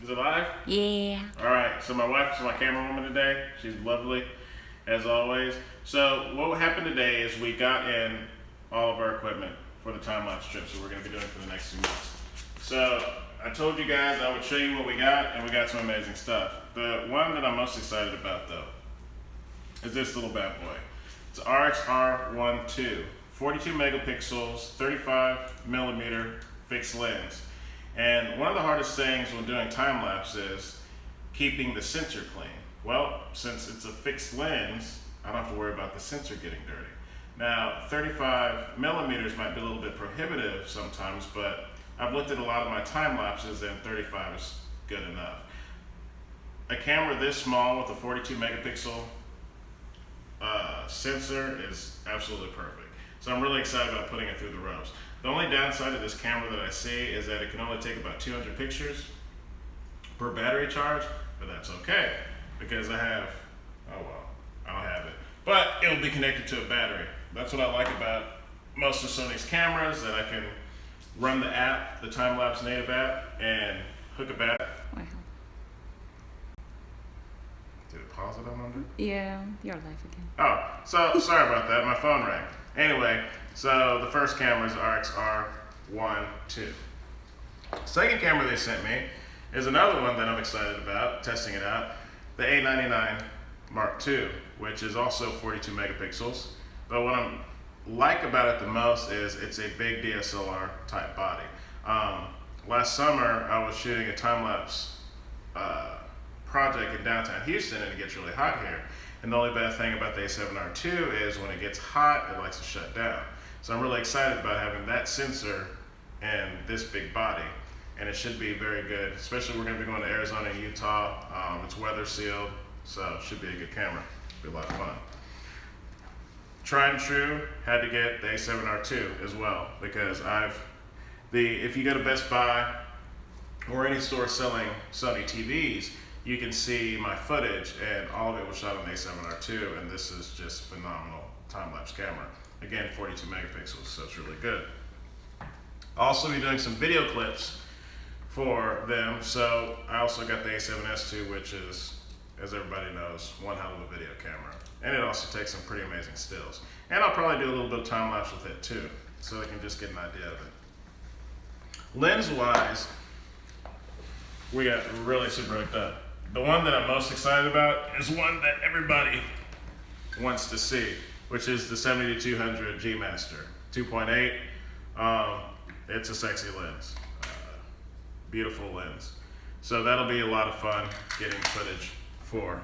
Is it live? Yeah. Alright, so my wife is my camera woman today. She's lovely, as always. So what happened today is we got in all of our equipment for the time-lapse trip, so we're going to be doing for the next 2 months. So I told you guys I would show you what we got, and we got some amazing stuff. The one that I'm most excited about, though, is this little bad boy. It's R1 42 megapixels, 35 millimeter fixed lens. And one of the hardest things when doing time lapse is keeping the sensor clean. Well, since it's a fixed lens, I don't have to worry about the sensor getting dirty. Now, 35 millimeters might be a little bit prohibitive sometimes, but I've looked at a lot of my time lapses and 35 is good enough. A camera this small with a 42 megapixel sensor is absolutely perfect. So I'm really excited about putting it through the ropes. The only downside of this camera that I see is that it can only take about 200 pictures per battery charge, but that's okay because I have, oh well, I don't have it. But it will be connected to a battery. That's what I like about most of Sony's cameras, that I can run the app, the time-lapse native app, and hook a battery. Wow. Did it pause it on under? Yeah, you're live again. Oh, so sorry about that. My phone rang. Anyway, so the first camera is R1 II. Second camera they sent me is another one that I'm excited about, testing it out, the A99 Mark II, which is also 42 megapixels. But what I like about it the most is it's a big DSLR type body. Last summer, I was shooting a time-lapse project in downtown Houston, and it gets really hot here. And the only bad thing about the A7R2 is when it gets hot, it likes to shut down. So I'm really excited about having that sensor and this big body. And it should be very good, especially we're going to be going to Arizona and Utah. It's weather sealed, so it should be a good camera. It'll be a lot of fun. Tried and true, had to get the A7R2 as well, because if you go to Best Buy or any store selling Sony TVs, you can see my footage, and all of it was shot on the A7R2, and this is just phenomenal time-lapse camera. Again, 42 megapixels, so it's really good. I'll also be doing some video clips for them, so I also got the A7S2, which is, as everybody knows, one hell of a video camera. And it also takes some pretty amazing stills. And I'll probably do a little bit of time-lapse with it too, so they can just get an idea of it. Lens-wise, we got really super hooked up. The one that I'm most excited about is one that everybody wants to see, which is the 70-200 G Master 2.8. It's a sexy lens, beautiful lens. So that'll be a lot of fun getting footage for.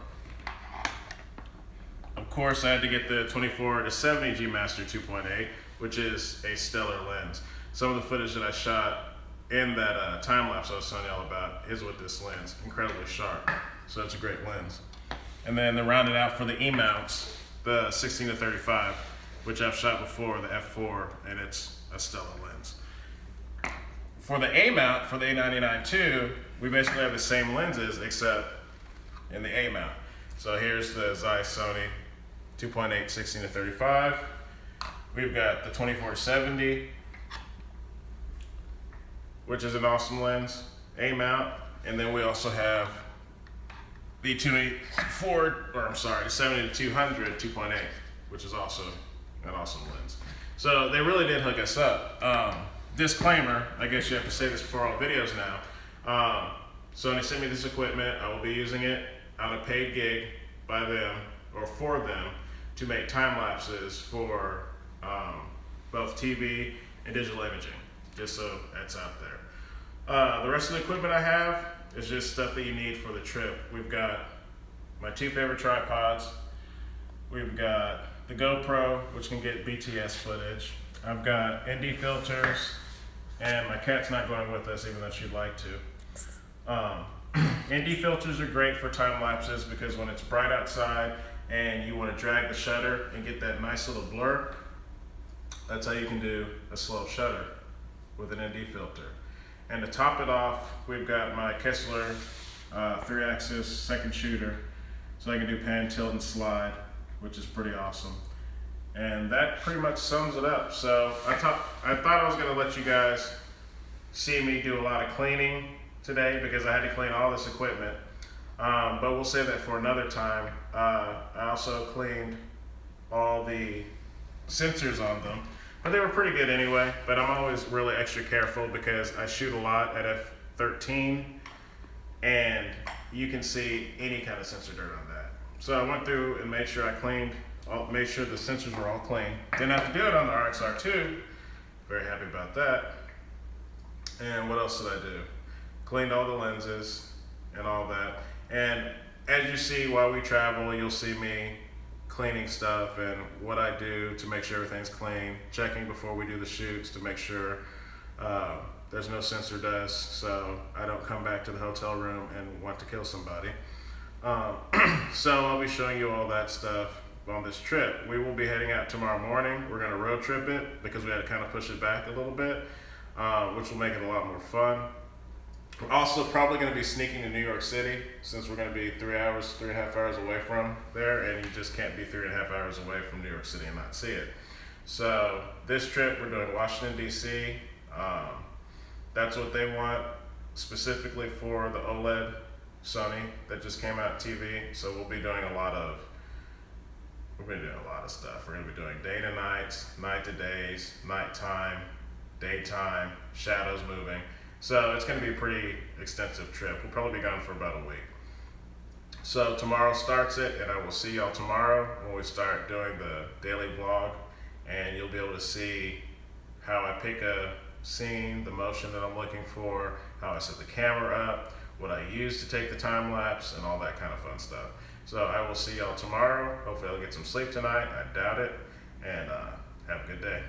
Of course, I had to get the 24-70 G Master 2.8, which is a stellar lens. Some of the footage that I shot in that time-lapse I was telling you all about is with this lens, incredibly sharp. So it's a great lens. And then to round it out for the E-mounts, the 16-35, which I've shot before, the f4, and it's a stellar lens. For the A-mount, for the A99 II, we basically have the same lenses except in the A-mount. So here's the Zeiss Sony 2.8 16-35. We've got the 24-70, which is an awesome lens, A-mount, and then we also have the 70-200 2.8, which is also an awesome lens. So they really did hook us up. Disclaimer, I guess you have to say this for all videos now. Sony sent me this equipment. I will be using it on a paid gig by them or for them to make time lapses for both TV and digital imaging, just so that's out there. The rest of the equipment I have is just stuff that you need for the trip. We've got my 2 favorite tripods. We've got the GoPro, which can get BTS footage. I've got ND filters, and my cat's not going with us even though she'd like to. ND filters are great for time lapses because when it's bright outside and you want to drag the shutter and get that nice little blur, that's how you can do a slow shutter with an ND filter. And to top it off, we've got my Kessler 3-axis second shooter, so I can do pan, tilt, and slide, which is pretty awesome. And that pretty much sums it up. So I thought I was going to let you guys see me do a lot of cleaning today because I had to clean all this equipment. But we'll save that for another time. I also cleaned all the sensors on them, but they were pretty good anyway. But I'm always really extra careful because I shoot a lot at f13, and you can see any kind of sensor dirt on that. So I went through and made sure I cleaned, made sure the sensors were all clean. Didn't have to do it on the RXR2. Very happy about that. And what else did I do? Cleaned all the lenses and all that. And as you see while we travel, you'll see me cleaning stuff and what I do to make sure everything's clean, checking before we do the shoots to make sure there's no sensor dust, so I don't come back to the hotel room and want to kill somebody. So I'll be showing you all that stuff on this trip. We will be heading out tomorrow morning. We're gonna road trip it because we had to kind of push it back a little bit, which will make it a lot more fun. We're also probably going to be sneaking to New York City since we're going to be 3.5 hours away from there, and you just can't be 3.5 hours away from New York City and not see it. So this trip we're doing Washington, D.C. That's what they want specifically for the OLED Sony that just came out TV. So we'll be doing a lot of stuff. We're going to be doing day to nights, night to days, nighttime, daytime, shadows moving. So it's going to be a pretty extensive trip. We'll probably be gone for about a week. So tomorrow starts it, and I will see y'all tomorrow when we start doing the daily vlog, and you'll be able to see how I pick a scene, the motion that I'm looking for, how I set the camera up, what I use to take the time lapse, and all that kind of fun stuff. So I will see y'all tomorrow. Hopefully I'll get some sleep tonight. I doubt it. And have a good day.